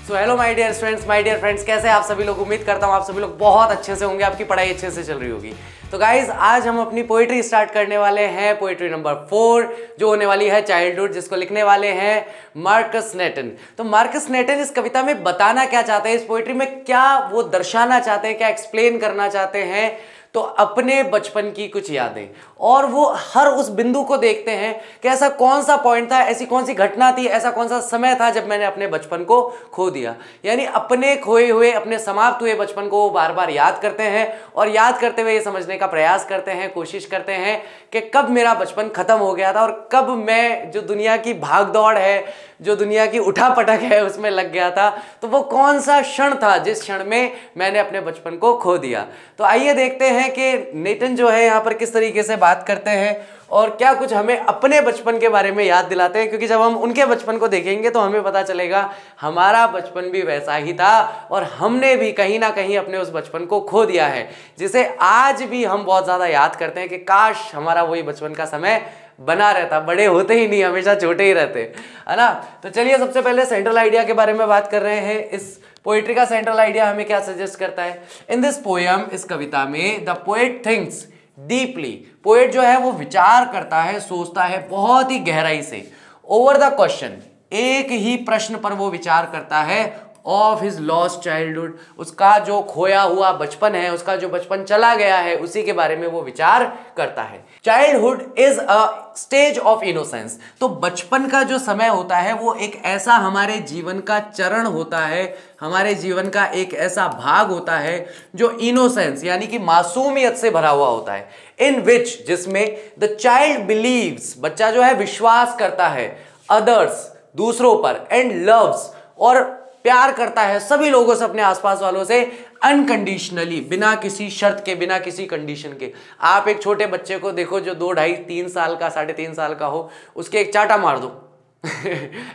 So hello my dear students, my dear friends, कैसे हैं आप सभी लोग। उम्मीद करता हूँ आप सभी लोग बहुत अच्छे से होंगे, आपकी पढ़ाई अच्छे से चल रही होगी। तो गाइज आज हम अपनी पोइट्री स्टार्ट करने वाले हैं, पोइट्री नंबर 4 जो होने वाली है चाइल्डहुड, जिसको लिखने वाले हैं मार्कस नेटन। तो मार्कस नेटन इस कविता में बताना क्या चाहते हैं, इस पोइट्री में क्या वो दर्शाना चाहते हैं, क्या एक्सप्लेन करना चाहते हैं, तो अपने बचपन की कुछ यादें। और वो हर उस बिंदु को देखते हैं कि ऐसा कौन सा पॉइंट था, ऐसी कौन सी घटना थी, ऐसा कौन सा समय था जब मैंने अपने बचपन को खो दिया। यानी अपने खोए हुए, अपने समाप्त हुए बचपन को वो बार बार याद करते हैं और याद करते हुए ये समझने का प्रयास करते हैं, कोशिश करते हैं कि कब मेरा बचपन खत्म हो गया था और कब मैं जो दुनिया की भागदौड़ है, जो दुनिया की उठापटक है, उसमें लग गया था। तो वो कौन सा क्षण था जिस क्षण में मैंने अपने बचपन को खो दिया। तो आइए देखते हैं कि नेटन जो है यहाँ पर किस तरीके से बात करते हैं और क्या कुछ हमें अपने बचपन के बारे में याद दिलाते हैं, क्योंकि जब हम उनके बचपन को देखेंगे तो हमें पता चलेगा हमारा बचपन भी वैसा ही था और हमने भी कहीं ना कहीं अपने उस बचपन को खो दिया है, जिसे आज भी हम बहुत ज़्यादा याद करते हैं कि काश हमारा वही बचपन का समय बना रहता। बड़े होते ही नहीं, हमेशा छोटे ही रहते, है ना। तो चलिए सबसे पहले सेंट्रल आइडिया के बारे में बात कर रहे हैं। इस पोएट्री का सेंट्रल आइडिया हमें क्या सजेस्ट करता है। इन दिस पोएम, इस कविता में, the poet thinks deeply, poet जो है वो विचार करता है, सोचता है बहुत ही गहराई से, ओवर द क्वेश्चन, एक ही प्रश्न पर वो विचार करता है, ऑफ हिज लॉस्ट चाइल्डहुड, उसका जो खोया हुआ बचपन है, उसका जो बचपन चला गया है, उसी के बारे में वो विचार करता है। Childhood is a stage of innocence, तो बचपन का जो समय होता है वो एक ऐसा हमारे जीवन का चरण होता है, हमारे जीवन का एक ऐसा भाग होता है जो इनोसेंस यानी कि मासूमियत से भरा हुआ होता है। इन विच, जिसमें द चाइल्ड बिलीव्स, बच्चा जो है विश्वास करता है, अदर्स, दूसरों पर, एंड लव्स, और प्यार करता है सभी लोगों से, अपने आसपास वालों से, अनकंडीशनली, बिना किसी शर्त के, बिना किसी कंडीशन के। आप एक छोटे बच्चे को देखो जो 2, 2.5, 3 साल का, 3.5 साल का हो, उसके एक चाटा मार दो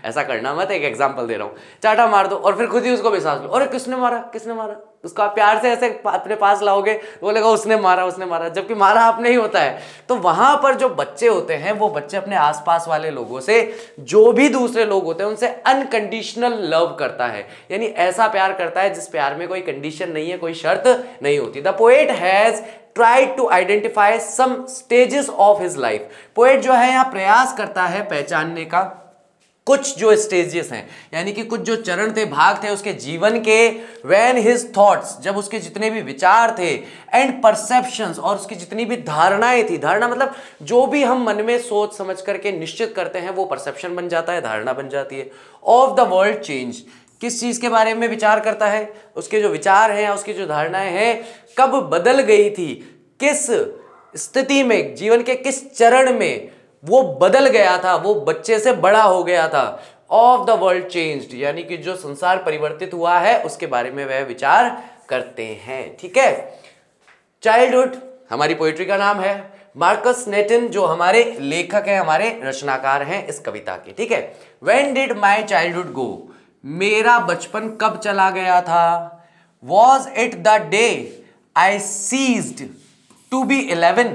ऐसा करना मत, एक एग्जांपल दे रहा हूं, चाटा मार दो और फिर खुद ही उसको विश्वास लो, अरे किसने मारा, किसने मारा। उसको आप प्यार से ऐसे अपने पास लाओगे, बोलेगा उसने मारा, उसने मारा, जबकि मारा आपने ही होता है। तो वहां पर जो बच्चे होते हैं वो बच्चे अपने आसपास वाले लोगों से, जो भी दूसरे लोग होते हैं उनसे अनकंडीशनल लव करता है, यानी ऐसा प्यार करता है जिस प्यार में कोई कंडीशन नहीं है, कोई शर्त नहीं होती। The poet has tried to identify some stages of his life, poet जो है यहाँ प्रयास करता है पहचानने का कुछ जो स्टेजेस हैं, यानी कि कुछ जो चरण थे, भाग थे उसके जीवन के, व्हेन हिज थॉट्स, जब उसके जितने भी विचार थे, एंड परसेप्शंस, और उसकी जितनी भी धारणाएं थी, धारणा मतलब जो भी हम मन में सोच समझ करके निश्चित करते हैं वो परसेप्शन बन जाता है, धारणा बन जाती है। ऑफ द वर्ल्ड चेंज, किस चीज के बारे में विचार करता है, उसके जो विचार हैं, उसकी जो धारणाएं हैं कब बदल गई थी, किस स्थिति में, जीवन के किस चरण में वो बदल गया था, वो बच्चे से बड़ा हो गया था। ऑफ द वर्ल्ड चेंज्ड, यानी कि जो संसार परिवर्तित हुआ है उसके बारे में वह विचार करते हैं। ठीक है, चाइल्डहुड हमारी पोइट्री का नाम है। मार्कस नेटन जो हमारे लेखक हैं, हमारे रचनाकार हैं इस कविता के। ठीक है, when did my childhood go, मेरा बचपन कब चला गया था। Was it the day I ceased to be 11,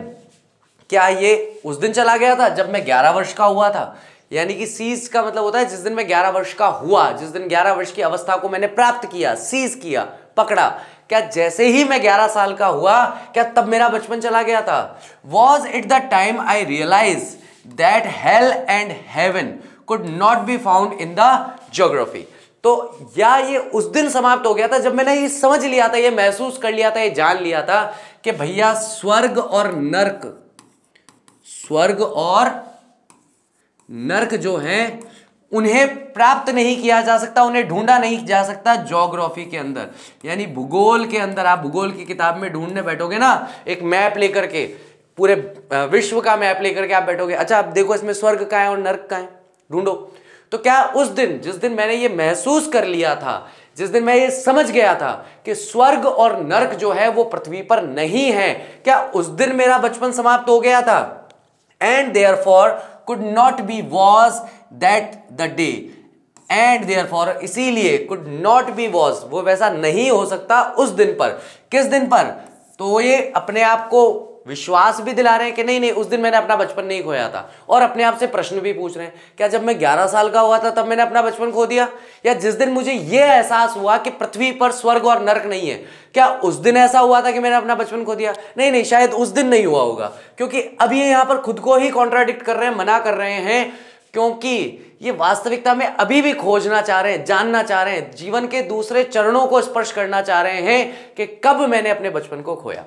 क्या ये उस दिन चला गया था जब मैं 11 वर्ष का हुआ था। यानी कि सीज का मतलब होता है जिस दिन मैं 11 वर्ष का हुआ, जिस दिन 11 वर्ष की अवस्था को मैंने प्राप्त किया, सीज किया, पकड़ा। क्या जैसे ही मैं 11 साल का हुआ, क्या तब मेरा बचपन चला गया था। Was it the time I realise that hell and heaven could not be found in the geography, तो या ये उस दिन समाप्त हो गया था जब मैंने ये समझ लिया था, ये महसूस कर लिया था, ये जान लिया था कि भैया स्वर्ग और नर्क, स्वर्ग और नर्क जो हैं उन्हें प्राप्त नहीं किया जा सकता, उन्हें ढूंढा नहीं जा सकता ज्योग्राफी के अंदर, यानी भूगोल के अंदर। आप भूगोल की किताब में ढूंढने बैठोगे ना, एक मैप लेकर के, पूरे विश्व का मैप लेकर के आप बैठोगे, अच्छा आप देखो इसमें स्वर्ग का है और नर्क का है, ढूंढो। तो क्या उस दिन, जिस दिन मैंने ये महसूस कर लिया था, जिस दिन मैं ये समझ गया था कि स्वर्ग और नर्क जो है वो पृथ्वी पर नहीं है, क्या उस दिन मेरा बचपन समाप्त हो गया था। And therefore could not be was that the day, and therefore इसीलिए could not be was, वो वैसा नहीं हो सकता उस दिन पर। किस दिन पर, तो ये अपने आप को विश्वास भी दिला रहे हैं कि नहीं नहीं उस दिन मैंने अपना बचपन नहीं खोया था, और अपने आप से प्रश्न भी पूछ रहे हैं, क्या जब मैं 11 साल का हुआ था तब मैंने अपना बचपन खो दिया? या जिस दिन मुझे यह एहसास हुआ कि पृथ्वी पर स्वर्ग और नरक नहीं है, क्या उस दिन ऐसा हुआ था कि मैंने अपना बचपन खो दिया? नहीं नहीं, शायद उस दिन नहीं हुआ होगा, क्योंकि अब ये यहां पर खुद को ही कॉन्ट्राडिक्ट कर रहे हैं, मना कर रहे हैं, क्योंकि ये वास्तविकता में अभी भी खोजना चाह रहे हैं, जानना चाह रहे हैं, जीवन के दूसरे चरणों को स्पर्श करना चाह रहे हैं कि कब मैंने अपने बचपन को खोया।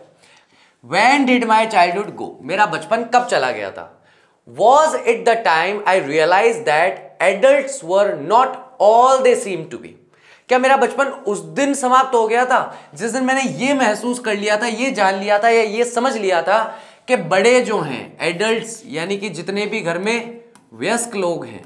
When did my childhood go? मेरा बचपन कब चला गया था? Was it the time I realized that adults were not all they seem to be? क्या मेरा बचपन उस दिन समाप्त हो गया था जिस दिन मैंने ये महसूस कर लिया था, ये जान लिया था या ये समझ लिया था कि बड़े जो हैं एडल्ट्स, यानी कि जितने भी घर में वयस्क लोग हैं,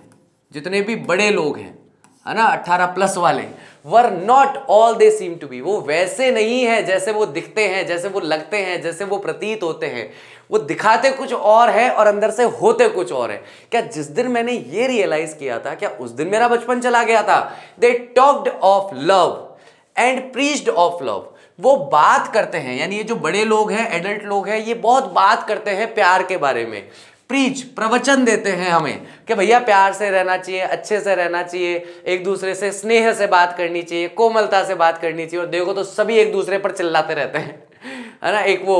जितने भी बड़े लोग हैं, है ना, 18+ वाले, were not all they seem to be, वो वैसे नहीं है जैसे वो दिखते हैं, जैसे वो लगते हैं, जैसे वो प्रतीत होते हैं। वो दिखाते कुछ और है और अंदर से होते कुछ और है। क्या जिस दिन मैंने ये रियलाइज किया था, क्या उस दिन मेरा बचपन चला गया था? They talked of love and preached of love. वो बात करते हैं, यानी ये जो बड़े लोग हैं, एडल्ट लोग हैं, ये बहुत बात करते हैं प्यार के बारे में। प्रीच, प्रवचन देते हैं हमें कि भैया प्यार से रहना चाहिए, अच्छे से रहना चाहिए, एक दूसरे से स्नेह से बात करनी चाहिए, कोमलता से बात करनी चाहिए। और देखो तो सभी एक दूसरे पर चिल्लाते रहते हैं, है ना, एक वो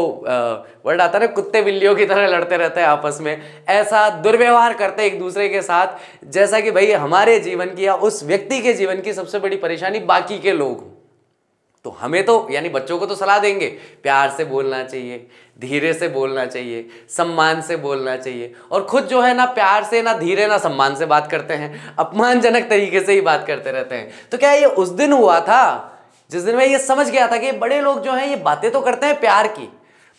वर्ड आता है ना, कुत्ते बिल्लियों की तरह लड़ते रहते हैं आपस में, ऐसा दुर्व्यवहार करते हैं एक दूसरे के साथ, जैसा कि भाई हमारे जीवन की या उस व्यक्ति के जीवन की सबसे बड़ी परेशानी बाकी के लोग। तो हमें तो, यानी बच्चों को तो सलाह देंगे, प्यार से बोलना चाहिए, धीरे से बोलना चाहिए, सम्मान से बोलना चाहिए, और खुद जो है ना प्यार से, ना धीरे, ना सम्मान से बात करते हैं, अपमानजनक तरीके से ही बात करते रहते हैं। तो क्या ये उस दिन हुआ था जिस दिन मैं ये समझ गया था कि बड़े लोग जो हैं ये बातें तो करते हैं प्यार की,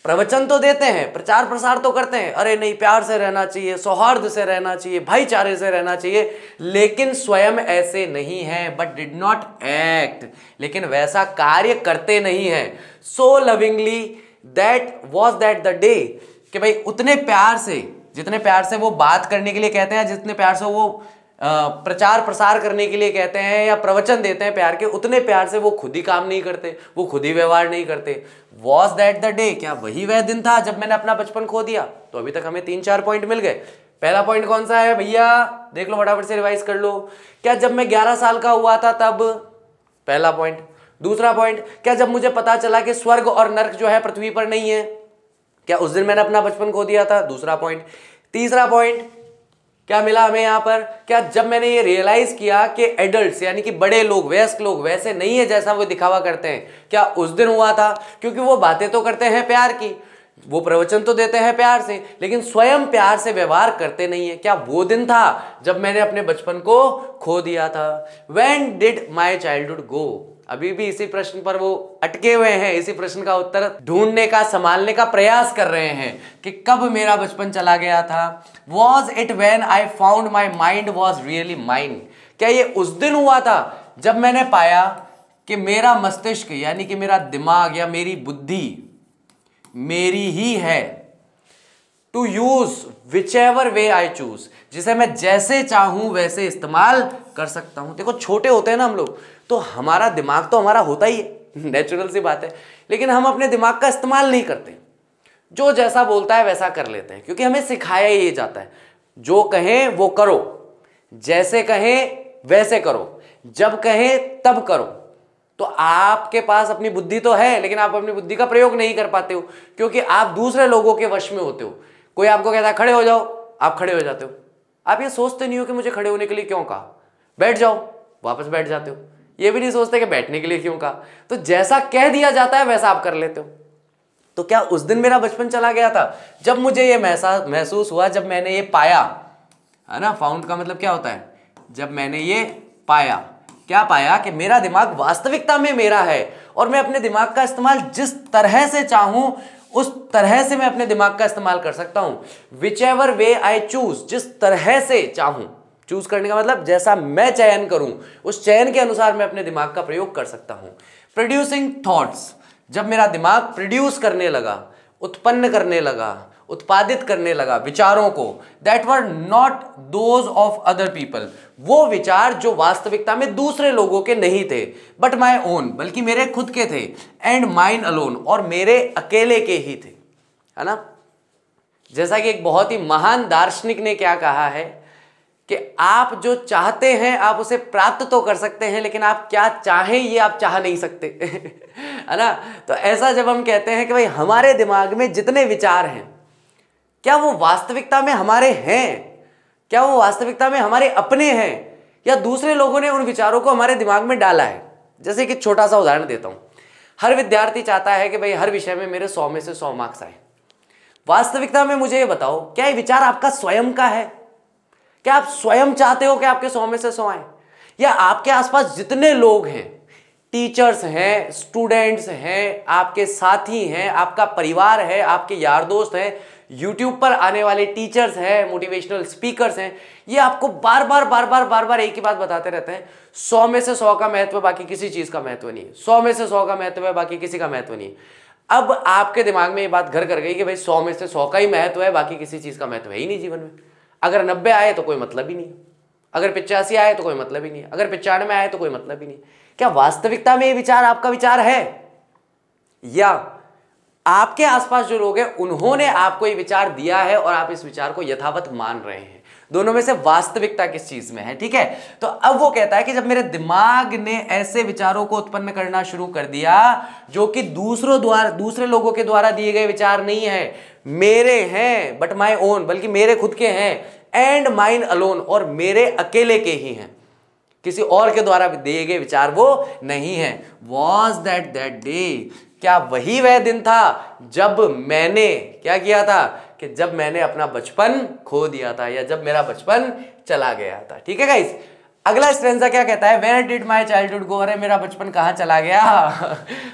प्रवचन तो देते हैं, प्रचार प्रसार तो करते हैं, अरे नहीं प्यार से रहना चाहिए, सौहार्द से रहना चाहिए, भाईचारे से रहना चाहिए, लेकिन स्वयं ऐसे नहीं है, बट डिड नॉट एक्ट, लेकिन वैसा कार्य करते नहीं है। So lovingly that was that the day, कि भाई उतने प्यार से, जितने प्यार से वो बात करने के लिए कहते हैं, जितने प्यार से वो प्रचार प्रसार करने के लिए कहते हैं या प्रवचन देते हैं प्यार के, उतने प्यार से वो खुद ही काम नहीं करते, वो खुद ही व्यवहार नहीं करते। वॉज दैट द डे, क्या वही वह दिन था जब मैंने अपना बचपन खो दिया? तो अभी तक हमें 3-4 पॉइंट मिल गए। पहला पॉइंट कौन सा है भैया, देख लो फटाफट से रिवाइज कर लो। क्या जब मैं 11 साल का हुआ था तब? पहला पॉइंट। दूसरा पॉइंट, क्या जब मुझे पता चला कि स्वर्ग और नरक जो है पृथ्वी पर नहीं है, क्या उस दिन मैंने अपना बचपन खो दिया था? दूसरा पॉइंट। तीसरा पॉइंट क्या मिला हमें यहां पर, क्या जब मैंने ये रियलाइज किया कि एडल्ट्स यानी कि बड़े लोग, वयस्क लोग वैसे नहीं है जैसा वो दिखावा करते हैं, क्या उस दिन हुआ था? क्योंकि वो बातें तो करते हैं प्यार की, वो प्रवचन तो देते हैं प्यार से, लेकिन स्वयं प्यार से व्यवहार करते नहीं है। क्या वो दिन था जब मैंने अपने बचपन को खो दिया था? When did my childhood go? अभी भी इसी प्रश्न पर वो अटके हुए हैं, इसी प्रश्न का उत्तर ढूंढने का, संभालने का प्रयास कर रहे हैं कि कब मेरा बचपन चला गया था। Was it when I found my mind was really mine? क्या ये उस दिन हुआ था जब मैंने पाया कि मेरा मस्तिष्क यानी कि मेरा दिमाग या मेरी बुद्धि मेरी ही है, to use whichever way I choose, जिसे मैं जैसे चाहूं वैसे इस्तेमाल कर सकता हूं। देखो छोटे होते हैं ना हम लोग, तो हमारा दिमाग तो हमारा होता ही है, नेचुरल सी बात है, लेकिन हम अपने दिमाग का इस्तेमाल नहीं करते, जो जैसा बोलता है वैसा कर लेते हैं, क्योंकि हमें सिखाया ये जाता है, जो कहें वो करो, जैसे कहें वैसे करो, जब कहें तब करो। तो आपके पास अपनी बुद्धि तो है, लेकिन आप अपनी बुद्धि का प्रयोग नहीं कर पाते हो, क्योंकि आप दूसरे लोगों के वश में होते हो। कोई आपको कहता है खड़े हो जाओ, आप खड़े हो जाते हो। आप ये सोचते नहीं हो कि मुझे खड़े होने के लिए क्यों कहा, बैठ जाओ, वापस बैठ जाते हो। ये भी नहीं सोचते कि बैठने के लिए क्यों कहा। तो जैसा कह दिया जाता है वैसा आप कर लेते हो। तो क्या उस दिन मेरा बचपन चला गया था जब मुझे ये महसूस हुआ, जब मैंने ये पाया, है ना, फाउंड का मतलब क्या होता है, जब मैंने ये पाया, क्या पाया कि मेरा दिमाग वास्तविकता में मेरा है और मैं अपने दिमाग का इस्तेमाल जिस तरह से चाहूं उस तरह से मैं अपने दिमाग का इस्तेमाल कर सकता हूं। Which ever way I choose, जिस तरह से चाहूं, चूज करने का मतलब जैसा मैं चयन करूं उस चयन के अनुसार मैं अपने दिमाग का प्रयोग कर सकता हूं। प्रोड्यूसिंग थॉट्स, जब मेरा दिमाग प्रोड्यूस करने लगा, उत्पन्न करने लगा, उत्पादित करने लगा विचारों को, that were not those of other people, वो विचार जो वास्तविकता में दूसरे लोगों के नहीं थे, बट माई ओन, बल्कि मेरे खुद के थे, एंड माइन अलोन, और मेरे अकेले के ही थे, है ना। जैसा कि एक बहुत ही महान दार्शनिक ने क्या कहा है कि आप जो चाहते हैं आप उसे प्राप्त तो कर सकते हैं, लेकिन आप क्या चाहें ये आप चाह नहीं सकते है ना। तो ऐसा जब हम कहते हैं कि भाई हमारे दिमाग में जितने विचार हैं क्या वो वास्तविकता में हमारे हैं, क्या वो वास्तविकता में हमारे अपने हैं, या दूसरे लोगों ने उन विचारों को हमारे दिमाग में डाला है। जैसे कि छोटा सा उदाहरण देता हूं, हर विद्यार्थी चाहता है कि भाई हर विषय में मेरे 100 में से 100 मार्क्स आए। वास्तविकता में मुझे ये बताओ, क्या ये विचार आपका स्वयं का है? क्या आप स्वयं चाहते हो कि आपके 100 में से 100 आए, या आपके आसपास जितने लोग हैं, टीचर्स हैं, स्टूडेंट्स हैं, आपके साथी हैं, आपका परिवार है, आपके यार दोस्त हैं, यूट्यूब पर आने वाले टीचर्स हैं, मोटिवेशनल स्पीकर्स हैं, ये आपको बार बार एक ही बात बताते रहते हैं, 100 में से 100 का महत्व, बाकी किसी चीज का महत्व नहीं है। 100 में से 100 का महत्व है, बाकी किसी का महत्व नहीं है। अब आपके दिमाग में ये बात घर कर गई कि भाई 100 में से 100 का ही महत्व है, बाकी किसी चीज का महत्व है ही नहीं जीवन में। अगर 90 आए तो कोई मतलब ही नहीं है, अगर 85 आए तो कोई मतलब ही नहीं है, अगर 95 आए तो कोई मतलब ही नहीं। क्या वास्तविकता में ये विचार आपका विचार है, या आपके आसपास जो लोग हैं उन्होंने आपको ये विचार दिया है और आप इस विचार को यथावत मान रहे हैं? दोनों में से वास्तविकता किस चीज में है? ठीक है, तो अब वो कहता है कि जब मेरे दिमाग ने ऐसे विचारों को उत्पन्न करना शुरू कर दिया जो कि दूसरे लोगों के द्वारा दिए गए विचार नहीं है, मेरे हैं, बट माई ओन, बल्कि मेरे खुद के हैं, एंड माइन अलोन, और मेरे अकेले के ही हैं, किसी और के द्वारा दिए गए विचार वो नहीं है। वॉज दैट डे, क्या वही वह दिन था जब मैंने क्या किया था, कि जब मैंने अपना बचपन खो दिया था, या जब मेरा बचपन चला गया था। ठीक है गाइस, अगला स्ट्रेंजा क्या कहता है, where did my childhood go, अरे मेरा बचपन कहाँ चला गया।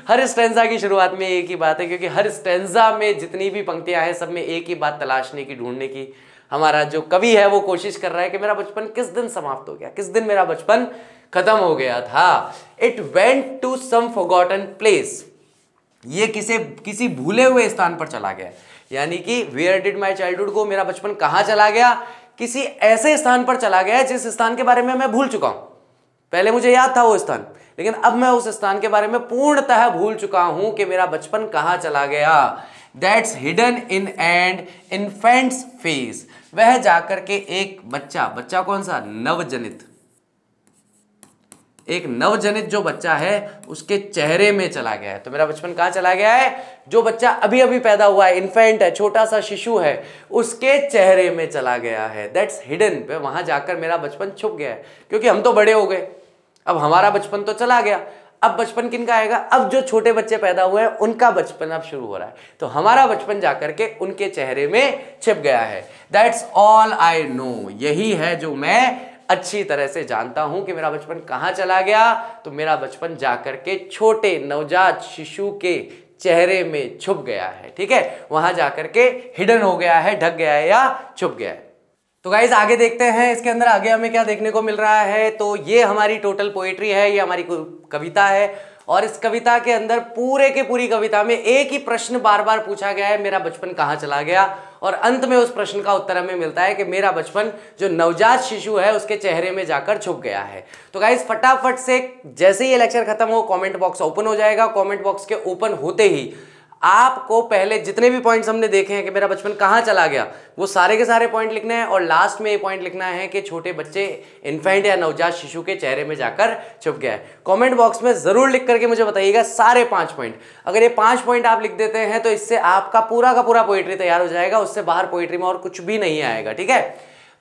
हर स्ट्रेंजा की शुरुआत में एक ही बात है, क्योंकि हर स्ट्रेंजा में जितनी भी पंक्तियां हैं सब में एक ही बात तलाशने की, ढूंढने की। हमारा जो कवि है वो कोशिश कर रहा है कि मेरा बचपन किस दिन समाप्त हो गया, किस दिन मेरा बचपन खत्म हो गया था। It went to some forgotten place, ये किसी भूले हुए स्थान पर चला गया। यानी कि where did my childhood go, मेरा बचपन कहाँ चला गया, किसी ऐसे स्थान पर चला गया जिस स्थान के बारे में मैं भूल चुका हूं। पहले मुझे याद था वो स्थान, लेकिन अब मैं उस स्थान के बारे में पूर्णतः भूल चुका हूं कि मेरा बचपन कहाँ चला गया। That's hidden in and infants face, वह जाकर के एक बच्चा कौन सा, नवजनित, एक नवजनित जो बच्चा है उसके चेहरे में चला गया है। तो मेरा बचपन कहाँ चला गया है, जो बच्चा अभी अभी पैदा हुआ है, इन्फेंट है, छोटा सा शिशु है, उसके चेहरे में चला गया है। दैट्स हिडन, पे वहां जाकर मेरा बचपन छुप गया है, क्योंकि हम तो बड़े हो गए, अब हमारा बचपन तो चला गया। अब बचपन किनका आएगा, अब जो छोटे बच्चे पैदा हुए हैं उनका बचपन अब शुरू हो रहा है, तो हमारा बचपन जाकर के उनके चेहरे में छिप गया है। दैट्स ऑल आई नो, यही है जो मैं अच्छी तरह से जानता हूं कि मेरा बचपन कहां चला गया। तो मेरा बचपन जाकर के छोटे नवजात शिशु के चेहरे में छुप गया है। ठीक है, वहां जाकर के हिडन हो गया है, ढक गया है या छुप गया है। तो गाइज आगे देखते हैं इसके अंदर आगे हमें क्या देखने को मिल रहा है। तो ये हमारी टोटल पोएट्री है, ये हमारी कविता है, और इस कविता के अंदर पूरे के पूरी कविता में एक ही प्रश्न बार बार पूछा गया है, मेरा बचपन कहाँ चला गया, और अंत में उस प्रश्न का उत्तर हमें मिलता है कि मेरा बचपन जो नवजात शिशु है उसके चेहरे में जाकर छुप गया है। तो गाइज फटाफट से जैसे ही ये लेक्चर खत्म हो कमेंट बॉक्स ओपन हो जाएगा। कमेंट बॉक्स के ओपन होते ही आपको पहले जितने भी पॉइंट्स हमने देखे हैं कि मेरा बचपन कहाँ चला गया, वो सारे के सारे पॉइंट लिखने हैं, और लास्ट में ये पॉइंट लिखना है कि छोटे बच्चे इन्फेंट या नवजात शिशु के चेहरे में जाकर छुप गया है। कमेंट बॉक्स में जरूर लिख करके मुझे बताइएगा सारे 5 पॉइंट। अगर ये 5 पॉइंट आप लिख देते हैं तो इससे आपका पूरा का पूरा पोएट्री तैयार हो जाएगा, उससे बाहर पोएट्री में और कुछ भी नहीं आएगा। ठीक है,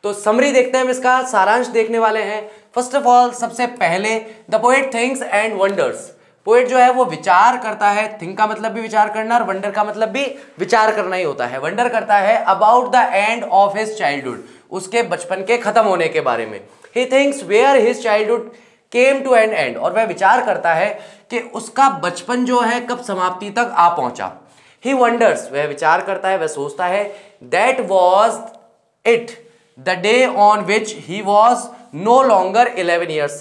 तो समरी देखते हैं, हम इसका सारांश देखने वाले हैं। फर्स्ट ऑफ ऑल, सबसे पहले the poet thinks and wonders, poet जो है वो विचार करता है। थिंक का मतलब भी विचार करना, और वंडर का मतलब भी विचार करना ही होता है। वंडर करता है about the end of his childhood, उसके बचपन के खत्म होने के बारे में। He thinks where his childhood came to an end, और वह विचार करता है कि उसका बचपन जो है कब समाप्ति तक आ पहुंचा। ही वंडर्स, वह विचार करता है, वह सोचता है, that was it the day on which he was no longer 11 years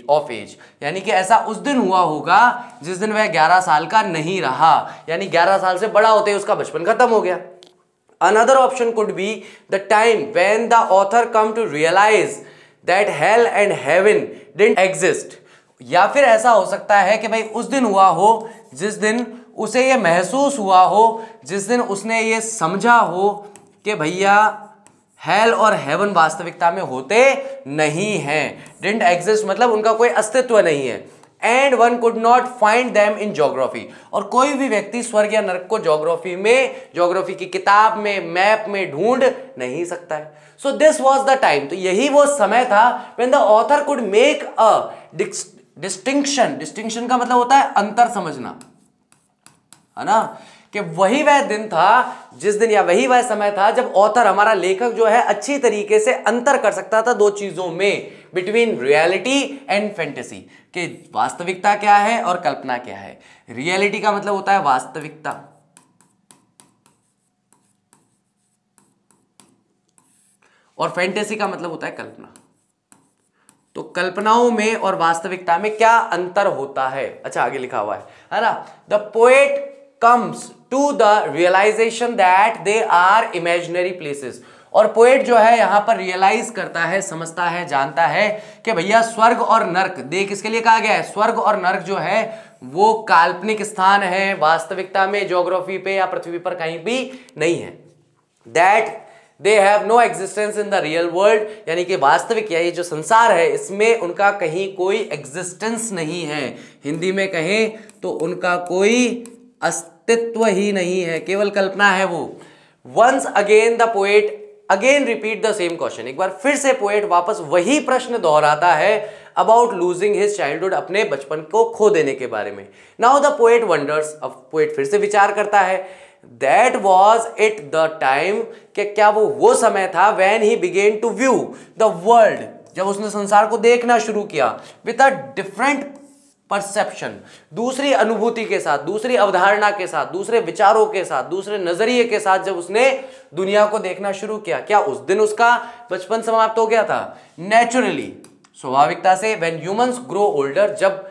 of age, यानी कि ऐसा उस दिन हुआ होगा जिस दिन वह 11 साल का नहीं रहा, यानी 11 साल से बड़ा होते ही उसका बचपन खत्म हो गया। Another option could be the time when the author come to realise that hell and heaven didn't exist, या फिर ऐसा हो सकता है कि भाई उस दिन हुआ हो जिस दिन उसे ये महसूस हुआ हो, जिस दिन उसने ये समझा हो कि भैया हेल और हेवन वास्तविकता में होते नहीं हैं, डिडंट एग्जिस्ट, मतलब उनका कोई अस्तित्व नहीं है। And one could not find them in geography, और कोई भी व्यक्ति स्वर्ग या नरक को ज्योग्राफी में, ज्योग्राफी की किताब में, मैप में ढूंढ नहीं सकता है। So this was the time, तो यही वो समय था when the author could make a distinction. Distinction का मतलब होता है अंतर समझना, है ना, कि वही वह दिन था जिस दिन, या वही वह समय था जब ऑथर, हमारा लेखक जो है, अच्छी तरीके से अंतर कर सकता था दो चीजों में, बिटवीन रियलिटी एंड फैंटेसी, कि वास्तविकता क्या है और कल्पना क्या है। रियलिटी का मतलब होता है वास्तविकता, और फैंटेसी का मतलब होता है कल्पना। तो कल्पनाओं में और वास्तविकता में क्या अंतर होता है, अच्छा आगे लिखा हुआ है ना, the poet comes to the realisation that they are imaginary places, और पोएट जो है यहां पर रियलाइज करता है, समझता है, जानता है कि भैया स्वर्ग और नर्क, देख इसके लिए कहा गया है, स्वर्ग और नर्क जो है वो काल्पनिक स्थान है, वास्तविकता में ज्योग्राफी पे या पृथ्वी पर कहीं भी नहीं है। That they have no existence in the real world, यानी कि वास्तविक या ये जो संसार है इसमें उनका कहीं कोई एग्जिस्टेंस नहीं है, हिंदी में कहें तो उनका कोई अस्तित्व ही नहीं है, केवल कल्पना है वो। Once again the poet again repeat the same question, एक बार फिर से पोएट वापस वही प्रश्न दोहराता है अबाउट लूजिंग हिज चाइल्डहुड, अपने बचपन को खो देने के बारे में। नाउ द पोएट वंडर्स, अब पोएट फिर से विचार करता है, that was it the time, कि क्या वो समय था when he began to view the world, जब उसने संसार को देखना शुरू किया, विद अ डिफरेंट परसेप्शन, दूसरी अनुभूति के साथ, दूसरी अवधारणा के साथ, दूसरे विचारों के साथ, दूसरे नजरिए के साथ जब उसने दुनिया को देखना शुरू किया, क्या उस दिन उसका बचपन समाप्त हो गया था? नेचुरली, स्वाभाविकता से, व्हेन ह्यूमंस ग्रो ओल्डर, जब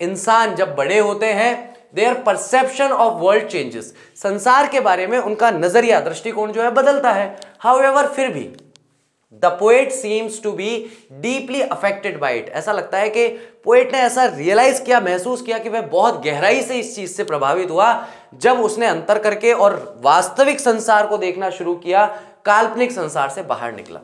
इंसान जब बड़े होते हैं, their perception of world changes, संसार के बारे में उनका नजरिया, दृष्टिकोण जो है बदलता है। हाउएवर, फिर भी the poet seems to be deeply affected by it, ऐसा लगता है कि पोएट ने ऐसा रियलाइज किया, महसूस किया कि वह बहुत गहराई से इस चीज से प्रभावित हुआ जब उसने अंतर करके और वास्तविक संसार को देखना शुरू किया, काल्पनिक संसार से बाहर निकला।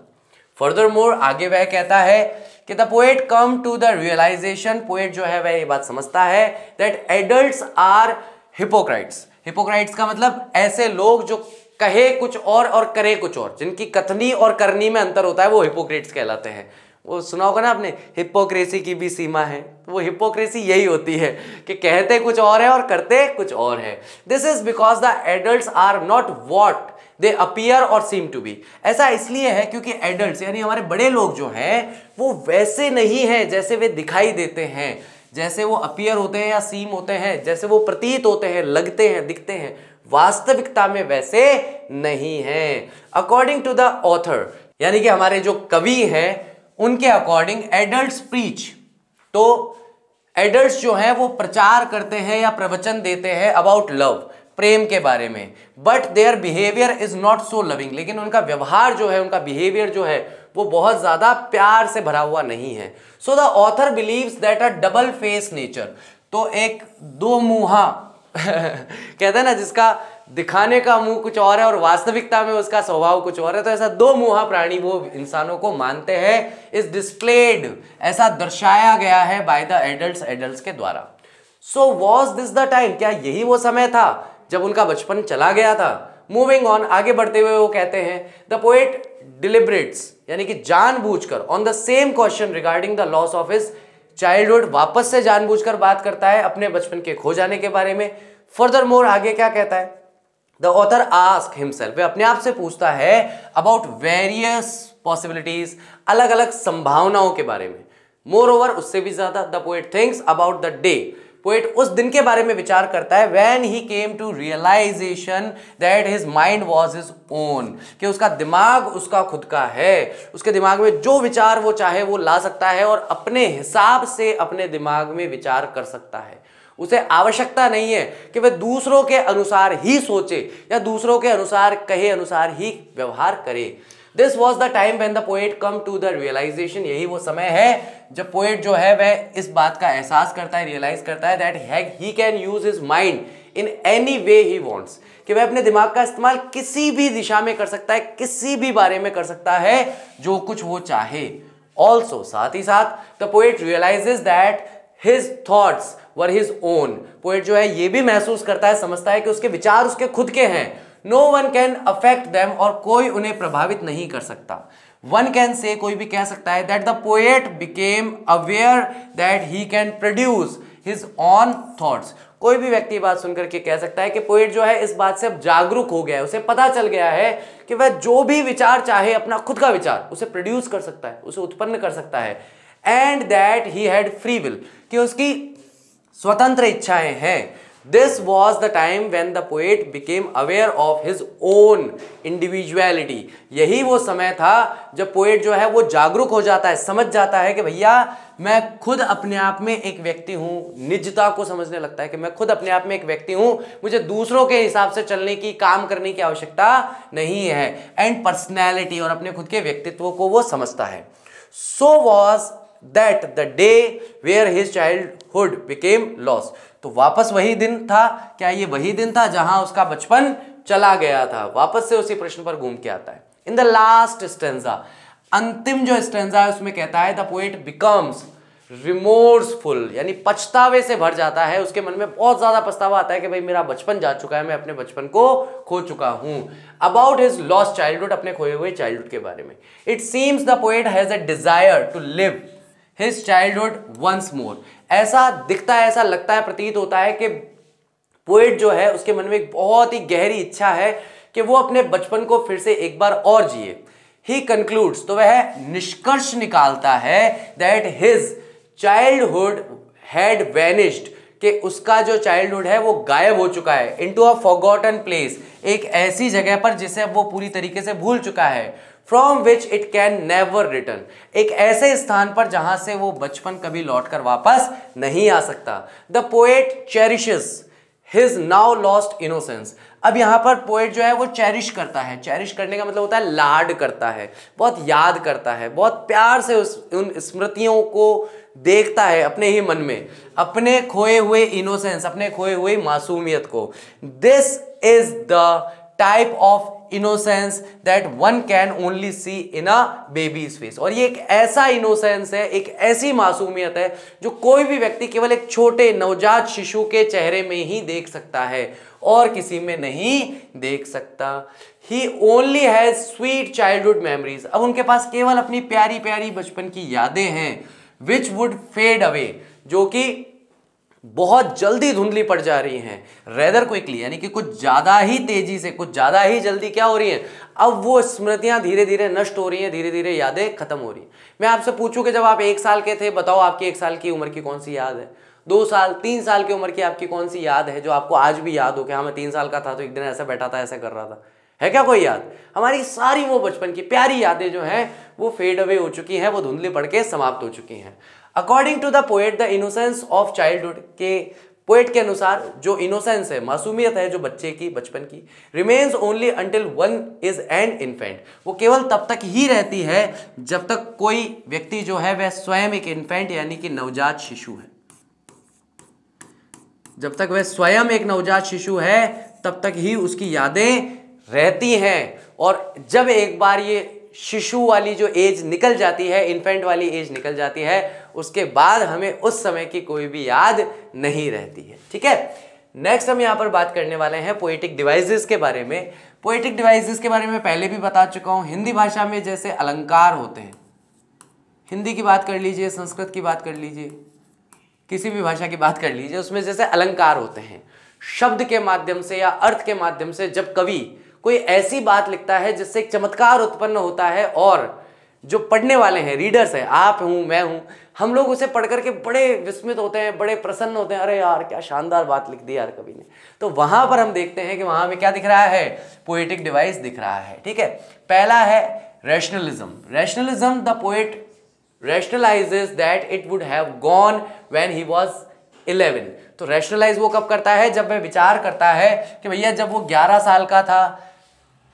फर्दरमोर, आगे वह कहता है कि the poet come to the realisation, poet जो है वह ये बात समझता है, that adults are hypocrites. Hypocrites का मतलब ऐसे लोग जो कहे कुछ और करे कुछ और, जिनकी कथनी और करनी में अंतर होता है, वो हिपोक्रेट्स कहलाते हैं। वो सुना होगा ना आपने, हिपोक्रेसी की भी सीमा है, तो वो हिपोक्रेसी यही होती है कि कहते कुछ और है और करते कुछ और है। This is because the adults are not what they appear और सीम टू बी। ऐसा इसलिए है क्योंकि एडल्ट्स यानी हमारे बड़े लोग जो हैं वो वैसे नहीं हैं जैसे वे दिखाई देते हैं, जैसे वो अपीयर होते हैं या सीम होते हैं, जैसे वो प्रतीत होते हैं, लगते हैं, दिखते हैं, वास्तविकता में वैसे नहीं है। अकॉर्डिंग टू द ऑथर, यानी कि हमारे जो कवि हैं उनके अकॉर्डिंग, एडल्ट्स प्रीच, तो एडल्ट्स जो हैं वो प्रचार करते हैं या प्रवचन देते हैं अबाउट लव, प्रेम के बारे में, but their behaviour is not so loving, लेकिन उनका व्यवहार जो है, उनका बिहेवियर जो है वो बहुत ज्यादा प्यार से भरा हुआ नहीं है। So the author believes that a double face nature, तो एक दो मुंहा कहते हैं ना, जिसका दिखाने का मुंह कुछ और है और वास्तविकता में उसका स्वभाव कुछ और है, तो ऐसा दो मुंहा प्राणी वो इंसानों को मानते हैं, इज डिस्प्लेड, ऐसा दर्शाया गया है बाय द एडल्ट्स के द्वारा। So was this the time, क्या यही वो समय था जब उनका बचपन चला गया था? मूविंग ऑन, आगे बढ़ते हुए वो कहते हैं, द पोएट डिलिबरेट्स, यानी कि जानबूझकर, on the same question regarding the loss of his childhood, वापस से जानबूझकर बात करता है अपने बचपन के खो जाने के बारे में। फर्दर मोर, आगे क्या कहता है? द ऑथर आस्क हिमसेल्फ, वह अपने आप से पूछता है अबाउट वेरियस पॉसिबिलिटीज, अलग अलग संभावनाओं के बारे में। मोर ओवर, उससे भी ज्यादा, the poet thinks about the day, poet उस दिन के बारे में विचार करता है, when he came to realisation that his mind was his own, कि उसका दिमाग उसका खुद का है, उसके दिमाग में जो विचार वो चाहे वो ला सकता है और अपने हिसाब से अपने दिमाग में विचार कर सकता है। उसे आवश्यकता नहीं है कि वह दूसरों के अनुसार ही सोचे या दूसरों के अनुसार कहे अनुसार ही व्यवहार करे। This was the time when the poet come to the realisation, यही वो समय है जब पोएट जो है वह इस बात का एहसास करता है, रियलाइज करता है that he can use his mind in any way he wants, कि वह अपने दिमाग का इस्तेमाल किसी भी दिशा में कर सकता है, किसी भी बारे में कर सकता है जो कुछ वो चाहे। ऑल्सो साथ ही साथ the poet realises that his thoughts were his own, poet जो है ये भी महसूस करता है, समझता है कि उसके विचार उसके खुद के हैं। No one can affect them, और कोई उन्हें प्रभावित नहीं कर सकता। वन कैन से, कोई भी कह सकता है, that the poet became aware that he can produce his on thoughts, कोई भी व्यक्ति बात सुनकर के कह सकता है कि पोएट जो है इस बात से अब जागरूक हो गया है, उसे पता चल गया है कि वह जो भी विचार चाहे, अपना खुद का विचार, उसे प्रोड्यूस कर सकता है, उसे उत्पन्न कर सकता है। And that he had free will, कि उसकी स्वतंत्र इच्छाएं हैं। This was the time when the poet became aware of his own individuality, यही वो समय था जब पोएट जो है वो जागरूक हो जाता है, समझ जाता है कि भैया मैं खुद अपने आप में एक व्यक्ति हूं, निजता को समझने लगता है कि मैं खुद अपने आप में एक व्यक्ति हूं, मुझे दूसरों के हिसाब से चलने की, काम करने की आवश्यकता नहीं है। एंड पर्सनैलिटी, और अपने खुद के व्यक्तित्व को वो समझता है। So was that the day where his childhood became lost, तो वापस वही दिन था, क्या ये वही दिन था जहां उसका बचपन चला गया था? वापस से उसी प्रश्न पर घूम के आता है। इन द लास्ट स्टेंजा, अंतिम जो स्टेंजा है उसमें कहता है द पोएट बिकम्स रिमोर्सफुल, यानी पछतावे से भर जाता है, उसके मन में बहुत ज्यादा पछतावा आता है कि भाई मेरा बचपन जा चुका है, मैं अपने बचपन को खो चुका हूं। अबाउट हिज लॉस्ट चाइल्डहुड, अपने खोए हुए चाइल्डहुड के बारे में। It seems the poet has a desire to live his childhood once more, ऐसा दिखता है, ऐसा लगता है, प्रतीत होता है कि पोएट जो है उसके मन में एक बहुत ही गहरी इच्छा है कि वो अपने बचपन को फिर से एक बार और जिए। ही कंक्लूड्स, तो वह निष्कर्ष निकालता है that his childhood had vanished, कि उसका जो चाइल्डहुड है वो गायब हो चुका है, इनटू अ फॉरगॉटन प्लेस, एक ऐसी जगह पर जिसे वो पूरी तरीके से भूल चुका है। From which it can never return, एक ऐसे स्थान पर जहां से वो बचपन कभी लौटकर वापस नहीं आ सकता। The poet cherishes his now lost innocence, अब यहां पर पोएट जो है वो चेरिश करता है, चेरिश करने का मतलब होता है लाड करता है, बहुत याद करता है, बहुत प्यार से उन स्मृतियों को देखता है अपने ही मन में, अपने खोए हुए इनोसेंस, अपने खोए हुए मासूमियत को। This is the type of innocence that one can only see in a baby's face, और ये एक ऐसा इनोसेंस है, एक ऐसी मासूमियत है जो कोई भी व्यक्ति केवल एक छोटे नवजात शिशु के चेहरे में ही देख सकता है और किसी में नहीं देख सकता। He only has sweet childhood memories, अब उनके पास केवल अपनी प्यारी प्यारी बचपन की यादें हैं। विच वुड फेड अवे, जो कि बहुत जल्दी धुंधली पड़ जा रही हैं। रेदर क्विकली, यानी कि कुछ ज्यादा ही तेजी से, कुछ ज्यादा ही जल्दी क्या हो रही हैं, अब वो स्मृतियां धीरे धीरे नष्ट हो रही हैं, धीरे धीरे यादें खत्म हो रही हैं। मैं आपसे पूछूं कि जब आप 1 साल के थे, बताओ आपकी 1 साल की उम्र की कौन सी याद है? 2 साल, 3 साल की उम्र की आपकी कौन सी याद है जो आपको आज भी याद हो कि हाँ मैं 3 साल का था तो एक दिन ऐसा बैठा था, ऐसा कर रहा था? है क्या कोई याद? हमारी सारी वो बचपन की प्यारी यादें जो हैं वो फेड अवे हो चुकी हैं, वो धुंधली पड़ के समाप्त हो चुकी हैं। According to the poet the innocence of childhood, के पोएट के अनुसार जो इनोसेंस है, मासूमियत है जो बच्चे की, बचपन की, remains only until one is an infant, वो केवल तब तक ही रहती है जब तक कोई व्यक्ति जो है वह स्वयं एक इन्फेंट यानी कि नवजात शिशु है। जब तक वह स्वयं एक नवजात शिशु है तब तक ही उसकी यादें रहती हैं, और जब एक बार ये शिशु वाली जो एज निकल जाती है, इन्फेंट वाली एज निकल जाती है, उसके बाद हमें उस समय की कोई भी याद नहीं रहती है। ठीक है, नेक्स्ट हम यहाँ पर बात करने वाले हैं पोएटिक डिवाइसेस के बारे में। पोएटिक डिवाइसेस के बारे में पहले भी बता चुका हूँ। हिंदी भाषा में जैसे अलंकार होते हैं, हिंदी की बात कर लीजिए, संस्कृत की बात कर लीजिए, किसी भी भाषा की बात कर लीजिए, उसमें जैसे अलंकार होते हैं, शब्द के माध्यम से या अर्थ के माध्यम से जब कवि कोई ऐसी बात लिखता है जिससे एक चमत्कार उत्पन्न होता है, और जो पढ़ने वाले हैं, रीडर्स हैं, आप हूं, मैं हूं, हम लोग उसे पढ़ करके बड़े विस्मित होते हैं, बड़े प्रसन्न होते हैं, अरे यार क्या शानदार बात लिख दी यार कवि ने। तो वहां पर हम देखते हैं कि वहां हमें क्या दिख रहा है, पोएटिक डिवाइस दिख रहा है। ठीक है, पहला है rationalism. Rationalism, the poet rationalises that it would have gone when he was 11। तो रैशनलाइज वो कब करता है, जब वह विचार करता है कि भैया जब वो 11 साल का था,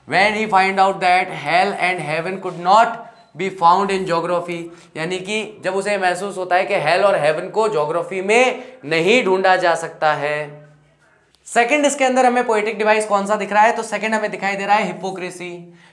when he find out that hell and heaven could not be found in geography, यानी कि जब उसे महसूस होता है कि हेल और हेवन को ज्योग्राफी में नहीं ढूंढा जा सकता है। सेकंड इसके अंदर हमें पोएटिक डिवाइस कौन सा दिख रहा है, तो सेकंड हमें दिखाई दे रहा है हिपोक्रेसी।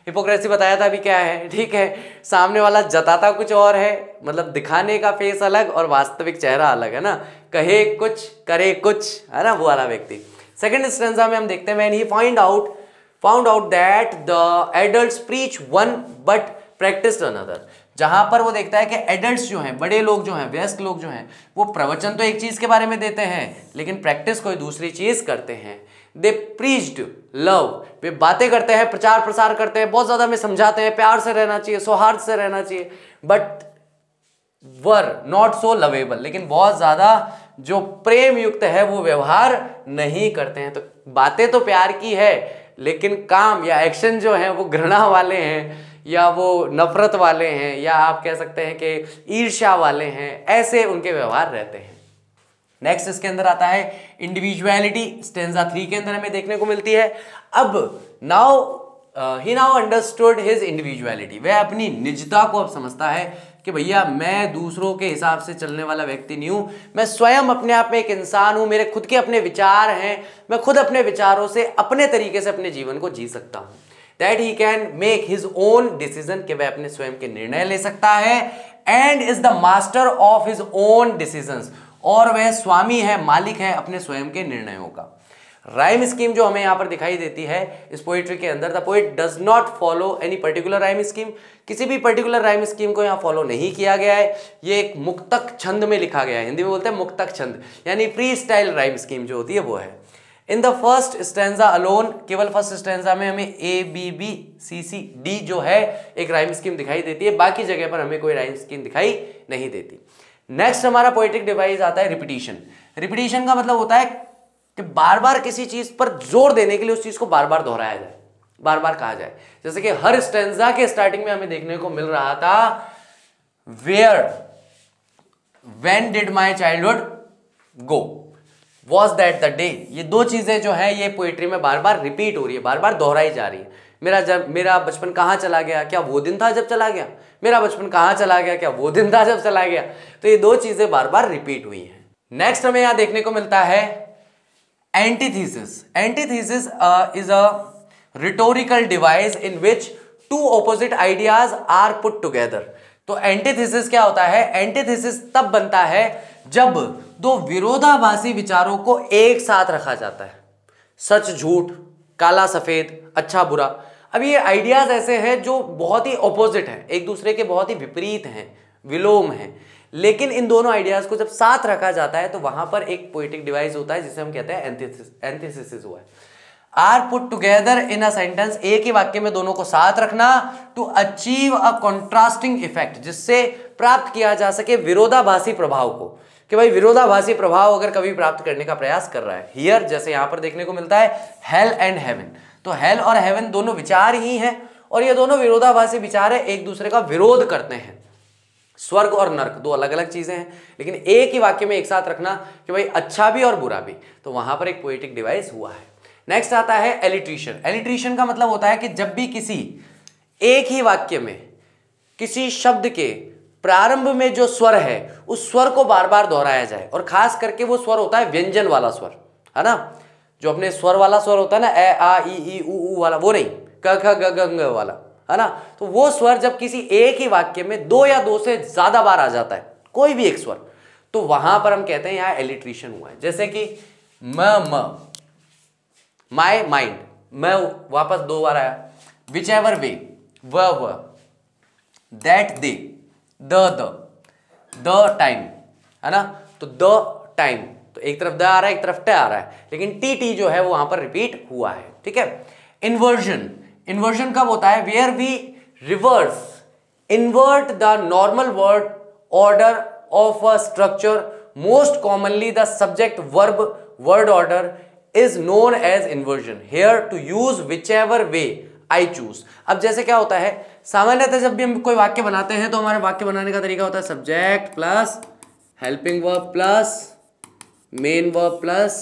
हिपोक्रेसी बताया था अभी क्या है, ठीक है, सामने वाला जताता कुछ और है, मतलब दिखाने का फेस अलग और वास्तविक चेहरा अलग है ना, कहे कुछ करे कुछ, है ना, वो वाला व्यक्ति। सेकंड स्टेंजा में हम देखते हैं, when he found out that the adults preach one but practised another. जहां पर वो देखता है कि एडल्ट्स जो हैं, बड़े लोग जो हैं, वयस्क लोग जो हैं, वो प्रवचन तो एक चीज के बारे में देते हैं लेकिन प्रैक्टिस कोई दूसरी चीज करते हैं। दे प्रीच्ड लव, वे बातें करते हैं, प्रचार प्रसार करते हैं, बहुत ज्यादा हमें समझाते हैं प्यार से रहना चाहिए, सौहार्द से रहना चाहिए, but were not so lovable, लेकिन बहुत ज्यादा जो प्रेम युक्त है वो व्यवहार नहीं करते हैं। तो बातें तो प्यार की है लेकिन काम या एक्शन जो है वो घृणा वाले हैं, या वो नफरत वाले हैं, या आप कह सकते हैं कि ईर्ष्या वाले हैं, ऐसे उनके व्यवहार रहते हैं। नेक्स्ट इसके अंदर आता है इंडिविजुअलिटी, स्टेंजा 3 के अंदर हमें देखने को मिलती है। अब ही नाउ अंडरस्टूड हिज इंडिविजुअलिटी, वह अपनी निजता को अब समझता है कि भैया मैं दूसरों के हिसाब से चलने वाला व्यक्ति नहीं हूं, मैं स्वयं अपने आप में एक इंसान हूं, मेरे खुद के अपने विचार हैं, मैं खुद अपने विचारों से अपने तरीके से अपने जीवन को जी सकता हूं। That he can make his own decision, कि वह अपने स्वयं के निर्णय ले सकता है, and is the master of his own decisions, और वह स्वामी है, मालिक है अपने स्वयं के निर्णयों का। राइम स्कीम जो हमें यहां पर दिखाई देती है इस पोइट्री के अंदर, the poet does not follow any particular rhyme scheme, किसी भी पर्टिकुलर राइम स्कीम को यहां फॉलो नहीं किया गया है, ये एक मुक्तक छंद में लिखा गया है, हिंदी में बोलते हैं मुक्तक छंद, यानी फ्री स्टाइल राइम स्कीम जो होती है वो है। In the first stanza alone, केवल फर्स्ट स्टेंजा में हमें ABBCCD जो है एक राइम स्कीम दिखाई देती है, बाकी जगह पर हमें कोई राइम स्कीम दिखाई नहीं देती। नेक्स्ट हमारा पोएटिक डिवाइस आता है रिपीटिशन। रिपीटिशन का मतलब होता है कि बार बार किसी चीज पर जोर देने के लिए उस चीज को बार बार दोहराया जाए, बार बार कहा जाए। जैसे कि हर स्टेंजा के स्टार्टिंग में हमें देखने को मिल रहा था where, when did my childhood go, was that the day. ये दो चीजें जो है ये पोइट्री में बार बार रिपीट हो रही है, बार बार दोहराई जा रही है। मेरा बचपन कहाँ चला गया, क्या वो दिन था जब चला गया, मेरा बचपन कहाँ चला गया, क्या वो दिन था जब चला गया। तो ये दो चीजें बार बार रिपीट हुई हैं। नेक्स्ट हमें यहां देखने को मिलता है antithesis. Antithesis is a rhetorical device in which two opposite ideas are put together. तो एंटीथीसिस क्या होता है, एंटीथीसिस तब बनता है जब दो विरोधाभासी विचारों को एक साथ रखा जाता है, सच झूठ, काला सफेद, अच्छा बुरा। अब ये आइडियाज ऐसे हैं जो बहुत ही ऑपोजिट हैं, एक दूसरे के बहुत ही विपरीत हैं, विलोम हैं, लेकिन इन दोनों आइडियाज को जब साथ रखा जाता है तो वहां पर एक पोएटिक डिवाइस होता है जिसे हम कहते हैं एंटीथेसिस हुआ है। Are put together in a sentence, एक ही वाक्य में दोनों को साथ रखना, to achieve a contrasting effect, जिससे प्राप्त किया जा सके विरोधाभासी प्रभाव को, कि भाई विरोधाभासी प्रभाव अगर कभी प्राप्त करने का प्रयास कर रहा है। हियर जैसे यहां पर देखने को मिलता है हेल एंड हेवन, तो हेल और हेवन दोनों विचार ही हैं और ये दोनों विरोधाभासी विचार है, एक दूसरे का विरोध करते हैं। स्वर्ग और नरक दो अलग अलग चीजें हैं, लेकिन एक ही वाक्य में एक साथ रखना कि भाई अच्छा भी और बुरा भी, तो वहां पर एक पोएटिक डिवाइस हुआ है। नेक्स्ट आता है एलिट्रेशन। एलिट्रेशन का मतलब होता है कि जब भी किसी एक ही वाक्य में किसी शब्द के प्रारंभ में जो स्वर है उस स्वर को बार बार दोहराया जाए, और खास करके वो स्वर होता है व्यंजन वाला स्वर, है ना, जो अपने स्वर वाला स्वर होता है ना, ए आ ई ऊ वाला, वो नहीं, क ख ग ग वाला, है ना। तो वो स्वर जब किसी एक ही वाक्य में दो या दो से ज्यादा बार आ जाता है, कोई भी एक स्वर, तो वहां पर हम कहते हैं यहां एलिट्रेशन हुआ है। जैसे कि म माई माइंड, मैं वापस दो बार आया, विच एवर वे, व दैट दे, द टाइम, है ना, तो द टाइम, तो एक तरफ द आ रहा है एक तरफ ट आ रहा है, लेकिन टी जो है वो वहां पर रिपीट हुआ है, ठीक है। इन्वर्जन, इन्वर्जन कब होता है, where we reverse invert the normal word order of a structure, most commonly the subject verb word order is known as inversion. Here to use whichever way I choose. अब जैसे क्या होता है, सामान्यतः जब भी हम कोई वाक्य बनाते हैं तो हमारे वाक्य बनाने का तरीका होता है subject plus helping verb plus main verb plus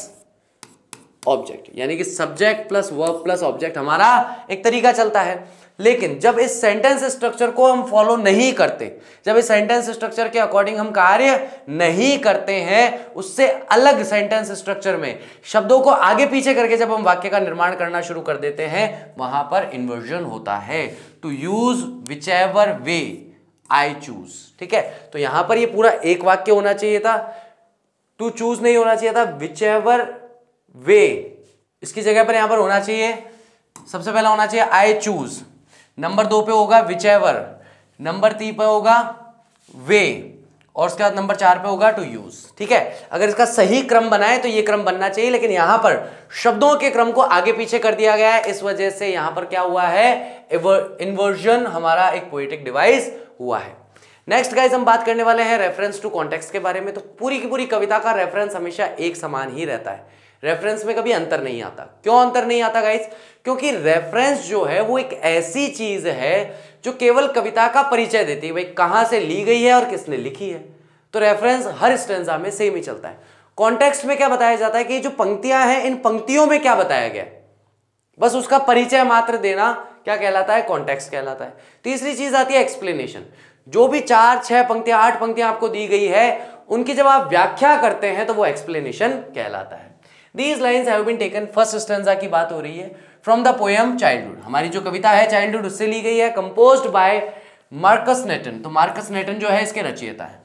object, यानी कि subject plus verb plus object हमारा एक तरीका चलता है। लेकिन जब इस सेंटेंस स्ट्रक्चर को हम फॉलो नहीं करते, जब इस सेंटेंस स्ट्रक्चर के अकॉर्डिंग हम कार्य नहीं करते हैं, उससे अलग सेंटेंस स्ट्रक्चर में शब्दों को आगे पीछे करके जब हम वाक्य का निर्माण करना शुरू कर देते हैं, वहां पर इन्वर्जन होता है। To use whichever way I choose, ठीक है। तो यहां पर ये पूरा एक वाक्य होना चाहिए था, टू चूज नहीं होना चाहिए था, विच एवर वे इसकी जगह पर यहां पर होना चाहिए, सबसे पहला होना चाहिए आई चूज, नंबर 2 पे होगा विच एवर, नंबर 3 पे होगा वे, और उसके बाद नंबर 4 पे होगा टू यूज, ठीक है। अगर इसका सही क्रम बनाए तो ये क्रम बनना चाहिए, लेकिन यहां पर शब्दों के क्रम को आगे पीछे कर दिया गया है, इस वजह से यहां पर क्या हुआ है, इन्वर्जन हमारा एक पोएटिक डिवाइस हुआ है। नेक्स्ट गाइस हम बात करने वाले हैं रेफरेंस टू कॉन्टेक्स्ट के बारे में। तो पूरी की पूरी कविता का रेफरेंस हमेशा एक समान ही रहता है, रेफरेंस में कभी अंतर नहीं आता। क्यों अंतर नहीं आता गाइस? क्योंकि रेफरेंस जो है वो एक ऐसी चीज है जो केवल कविता का परिचय देती है, भाई कहां से ली गई है और किसने लिखी है। तो रेफरेंस हर स्टेंजा में सेम ही चलता है। कॉन्टेक्स्ट में क्या बताया जाता है कि जो पंक्तियां हैं, इन पंक्तियों में क्या बताया गया, बस उसका परिचय मात्र देना क्या कहलाता है, कॉन्टेक्स्ट कहलाता है। तीसरी चीज आती है एक्सप्लेनेशन। जो भी 4, 6 पंक्तियां, 8 पंक्तियां आपको दी गई है, उनकी जब आप व्याख्या करते हैं तो वो एक्सप्लेनेशन कहलाता है। These lines have been taken, first stanza की बात हो रही है, फ्रॉम द पोएम चाइल्डहुड। हमारी जो कविता है चाइल्डहुड उससे ली गई है, कंपोज्ड बाय मार्कस नेटन। तो मार्कस नेटन जो है इसके रचयिता है।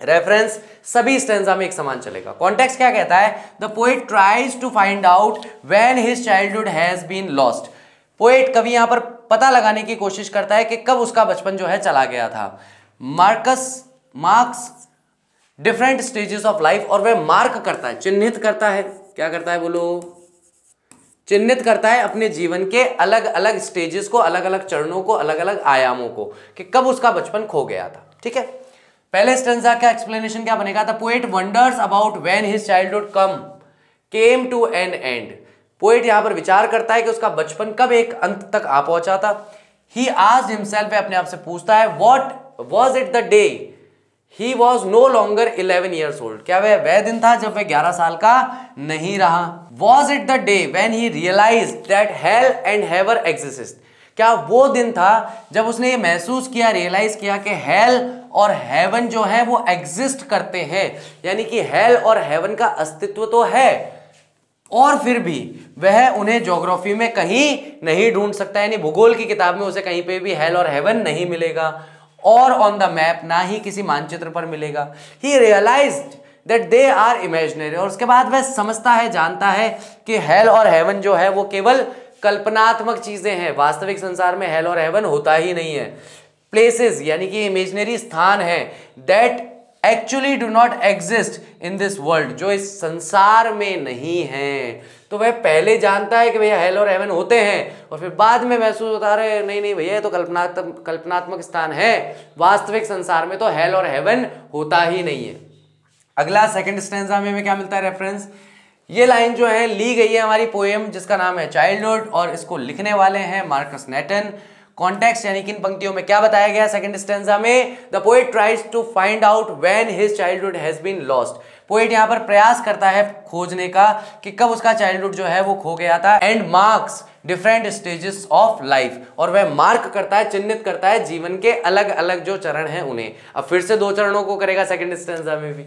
रेफरेंस सभी स्टेंजा में एक समान चलेगा। कॉन्टेक्स्ट क्या कहता है, the poet tries to find out when his childhood has been lost. Poet कवि यहां पर पता लगाने की कोशिश करता है कि कब उसका बचपन जो है चला गया था। Marks different stages of life, और वह मार्क करता है, चिन्हित करता है, क्या करता है बोलो, चिन्हित करता है अपने जीवन के अलग अलग स्टेजेस को, अलग अलग चरणों को, अलग अलग आयामों को, कि कब उसका बचपन खो गया था, ठीक है। पहले स्टेंजा का एक्सप्लेनेशन क्या बनेगा, the poet wonders about when his childhood came to an end. Poet यहां पर विचार करता है कि उसका बचपन कब एक अंत तक आ पहुंचा था। ही आस्क्ड हिमसेल्फ, वह अपने आप से पूछता है, what was it the day he was no longer 11 years old। क्या वह दिन था जब वह 11 साल का नहीं रहा। Was it the day when he realised that hell and heaven exist. क्या वो दिन था जब उसने ये महसूस किया, रियलाइज किया कि हेल और हेवन जो है वो एग्जिस्ट करते हैं, यानी कि हेल और हेवन का अस्तित्व तो है, और फिर भी वह उन्हें ज्योग्राफी में कहीं नहीं ढूंढ सकता, यानी भूगोल की किताब में उसे कहीं पे भी हेल और हेवन नहीं मिलेगा, और ऑन द मैप ना ही किसी मानचित्र पर मिलेगा। He realised that they are imaginary, और उसके बाद वह समझता है, जानता है कि हेल और हेवन जो है वो केवल कल्पनात्मक चीजें हैं, वास्तविक संसार में हेल और हेवन होता ही नहीं है। प्लेसेस यानी कि इमेजिनरी स्थान है, that actually do not exist in this world, जो इस संसार में नहीं है। तो वह पहले जानता है कि भैया हेल और हेवन होते हैं, और फिर बाद में महसूस होता है नहीं नहीं भैया तो कल्पनात्मक स्थान है, वास्तविक संसार में तो हेल और हेवन होता ही नहीं है। अगला सेकंड स्टेंजा में क्या मिलता है रेफरेंस, ये लाइन जो है ली गई है हमारी पोएम जिसका नाम है चाइल्डहुड, और इसको लिखने वाले हैं मार्कस नेटन। कॉन्टेक्स्ट यानी कि इन पंक्तियों में क्या बताया गया सेकंड स्टेंजा में, the poet tries to find out when his childhood has been lost. Poet यहां पर प्रयास करता है खोजने का कि कब उसका चाइल्डहुड जो है वो खो गया था, and marks different stages of life, और वह मार्क करता है, चिन्हित करता है जीवन के अलग अलग जो चरण हैं उन्हें। अब फिर से 2 चरणों को करेगा सेकंड स्टेंजा में भी।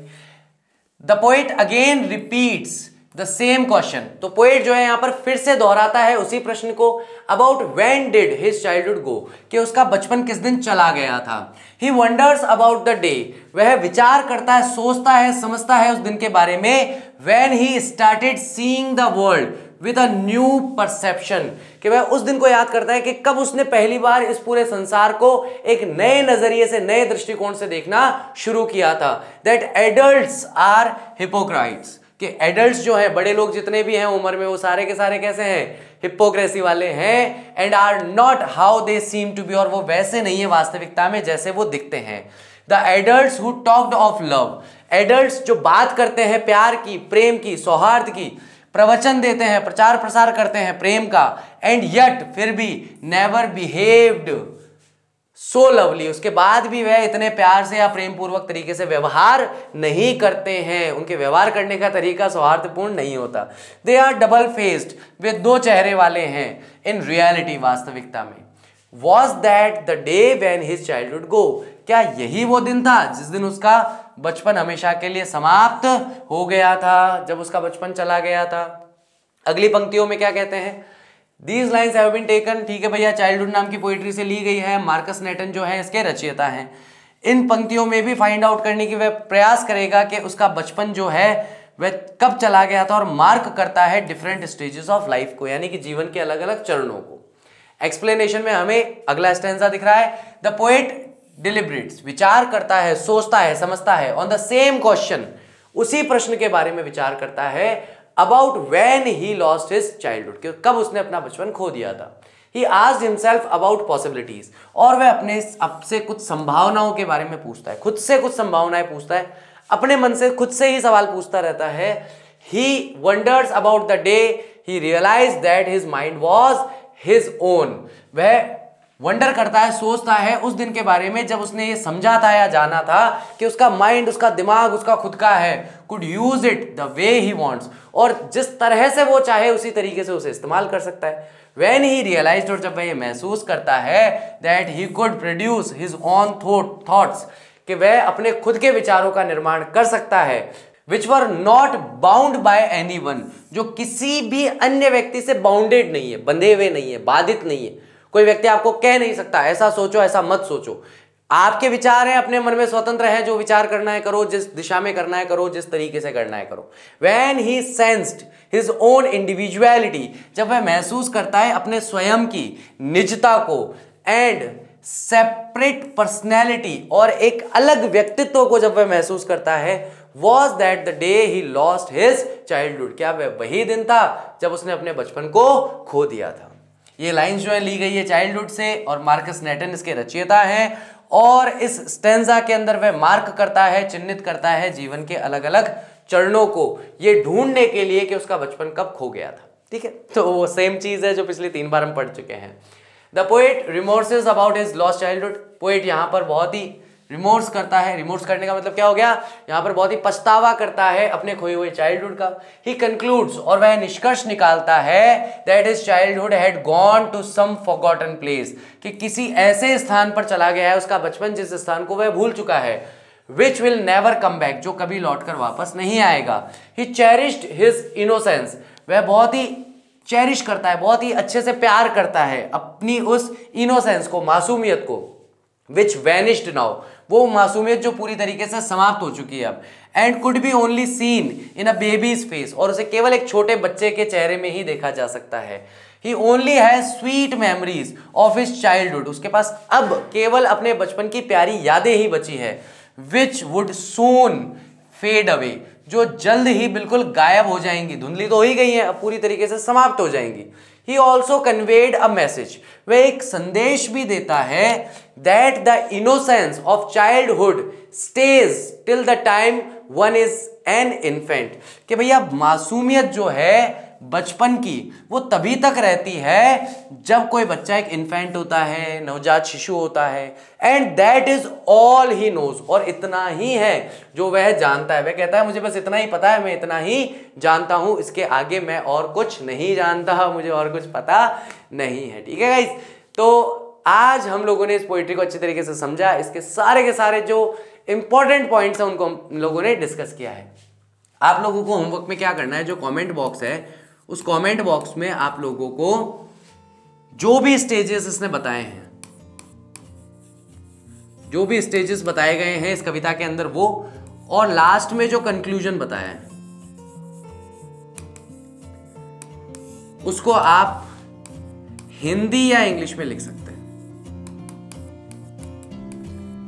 The poet again repeats the same question. तो पोएट जो है यहां पर फिर से दोहराता है उसी प्रश्न को, about when did his childhood गो, कि उसका बचपन किस दिन चला गया था। ही वंडर्स अबाउट द डे, वह विचार करता है, सोचता है, समझता है उस दिन के बारे में, when he started seeing the world with a new perception, कि वह उस दिन को याद करता है कि कब उसने पहली बार इस पूरे संसार को एक नए नजरिए से, नए दृष्टिकोण से देखना शुरू किया था। दैट एडल्ट्स आर हिपोक्राइट्स, कि एडल्ट्स जो है, बड़े लोग जितने भी हैं उम्र में, वो सारे के सारे कैसे हैं, हिपोक्रेसी वाले हैं, and are not how they seem to be, और वो वैसे नहीं है वास्तविकता में जैसे वो दिखते हैं। The adults who talked of love, adults जो बात करते हैं प्यार की, प्रेम की, सौहार्द की, प्रवचन देते हैं, प्रचार प्रसार करते हैं प्रेम का, एंड यट फिर भी नेवर बिहेव्ड सो लवली, उसके बाद भी वह इतने प्यार से या प्रेम पूर्वक तरीके से व्यवहार नहीं करते हैं, उनके व्यवहार करने का तरीका सौहार्दपूर्ण नहीं होता। दे आर डबल फेस्ड, वे 2 चेहरे वाले हैं, इन रियलिटी वास्तविकता में। Was that the day when his childhood गो, क्या यही वो दिन था जिस दिन उसका बचपन हमेशा के लिए समाप्त हो गया था, जब उसका बचपन चला गया था। अगली पंक्तियों में क्या कहते हैं, these lines have been taken, ठीक है भैया, चाइल्डहुड नाम की पोइट्री से ली गई है, मार्कस नेटन जो है इसके रचयिता हैं। इन पंक्तियों में भी फाइंड आउट करने की वह प्रयास करेगा कि उसका बचपन जो है वह कब चला गया था, और मार्क करता है डिफरेंट स्टेजेस ऑफ लाइफ को, यानी कि जीवन के अलग अलग चरणों को। एक्सप्लेनेशन में हमें अगला स्टैंजा दिख रहा है, द पोएट डिलिब्रेट्स, विचार करता है, सोचता है, समझता है, ऑन द सेम क्वेश्चन, उसी प्रश्न के बारे में विचार करता है, about when he lost his childhood, कब उसने अपना बचपन खो दिया था। He asked himself about possibilities, और वह अपने आपसे कुछ संभावनाओं के बारे में पूछता है, खुद से कुछ संभावनाएं पूछता है, अपने मन से खुद से ही सवाल पूछता रहता है। He wonders about the day he realized that his mind was his own, वह वंडर करता है, सोचता है उस दिन के बारे में जब उसने ये समझा था या जाना था कि उसका माइंड, उसका दिमाग उसका खुद का है, could use it the way he wants, और जिस तरह से वो चाहे उसी तरीके से उसे इस्तेमाल कर सकता है। When he realized, और जब वह ये महसूस करता है that he could produce his own thoughts, कि वह अपने खुद के विचारों का निर्माण कर सकता है, which were not bound by anyone, जो किसी भी अन्य व्यक्ति से बाउंडेड नहीं है, बंधे हुए नहीं है, बाधित नहीं है। कोई व्यक्ति आपको कह नहीं सकता ऐसा सोचो ऐसा मत सोचो, आपके विचार हैं, अपने मन में स्वतंत्र है, जो विचार करना है करो, जिस दिशा में करना है करो, जिस तरीके से करना है करो। When he sensed his own individuality, जब वह महसूस करता है अपने स्वयं की निजता को, and separate personality, और एक अलग व्यक्तित्व को जब वह महसूस करता है, was that the day he lost his childhood, क्या वह वही दिन था जब उसने अपने बचपन को खो दिया था। ये लाइंस जो है ली गई है चाइल्डहुड से, और मार्कस नेटन इसके रचयिता हैं, और इस स्टेंजा के अंदर वह मार्क करता है, चिन्हित करता है जीवन के अलग अलग चरणों को, ये ढूंढने के लिए कि उसका बचपन कब खो गया था। ठीक है, तो वो सेम चीज है जो पिछले 3 बार हम पढ़ चुके हैं। The poet remorses about his lost childhood, poet यहाँ पर बहुत ही रिमोर्स करता है। रिमोर्स करने का मतलब क्या हो गया, यहाँ पर बहुत ही पछतावा करता है अपने खोए हुए चाइल्डहुड का। ही कंक्लूड्स, और वह निष्कर्ष निकालता है that his childhood had gone to some forgotten place, कि किसी ऐसे स्थान पर चला गया है उसका बचपन जिस स्थान को वह भूल चुका है, which will never come back, जो कभी लौटकर वापस नहीं आएगा। ही चेरिश्ड हिज इनोसेंस, वह बहुत ही चेरिश करता है, बहुत ही अच्छे से प्यार करता है अपनी उस इनोसेंस को, मासूमियत को, विच वैनिश्ड नाउ, वो मासूमियत जो पूरी तरीके से समाप्त हो चुकी है अब, and could be only seen in a baby's face, और उसे केवल एक छोटे बच्चे के चेहरे में ही देखा जा सकता है। He only has sweet memories of his childhood, उसके पास अब केवल अपने बचपन की प्यारी यादें ही बची है, which would soon fade away, जो जल्द ही बिल्कुल गायब हो जाएंगी, धुंधली तो हो ही गई हैं, अब पूरी तरीके से समाप्त हो जाएंगी। He also conveyed a message, वह एक संदेश भी देता है, that the innocence of childhood stays till the time one is an infant, कि भैया मासूमियत जो है बचपन की वो तभी तक रहती है जब कोई बच्चा एक इन्फेंट होता है, नवजात शिशु होता है, and that is all he knows, और इतना ही है जो वह जानता है। वह कहता है मुझे बस इतना ही पता है, मैं इतना ही जानता हूं, इसके आगे मैं और कुछ नहीं जानता, मुझे और कुछ पता नहीं है। ठीक है गाइस, तो आज हम लोगों ने इस पोइट्री को अच्छी तरीके से समझा, इसके सारे के सारे जो इंपॉर्टेंट पॉइंट्स हैं उनको हम लोगों ने डिस्कस किया है। आप लोगों को होमवर्क में क्या करना है, जो कमेंट बॉक्स है उस कमेंट बॉक्स में आप लोगों को जो भी स्टेजेस इसने बताए हैं, जो भी स्टेजेस बताए गए हैं इस कविता के अंदर वो, और लास्ट में जो कंक्लूजन बताया है उसको आप हिंदी या इंग्लिश में लिख सकते हैं।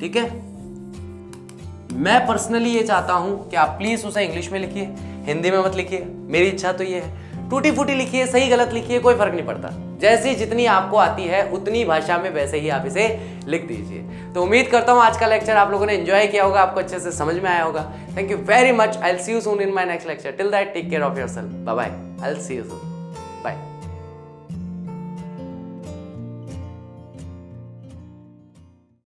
ठीक है, मैं पर्सनली ये चाहता हूं कि आप प्लीज उसे इंग्लिश में लिखिए, हिंदी में मत लिखिए। मेरी इच्छा तो ये है, टूटी फूटी लिखिए, सही गलत लिखिए, कोई फर्क नहीं पड़ता, जैसी जितनी आपको आती है उतनी भाषा में वैसे ही आप इसे लिख दीजिए। तो उम्मीद करता हूं आज का लेक्चर आप लोगों ने एंजॉय किया होगा, आपको अच्छे से समझ में आया होगा। Thank you very much, I will see you soon in my next lecture. Till that take care of yourself, bye bye, I will see you soon, bye.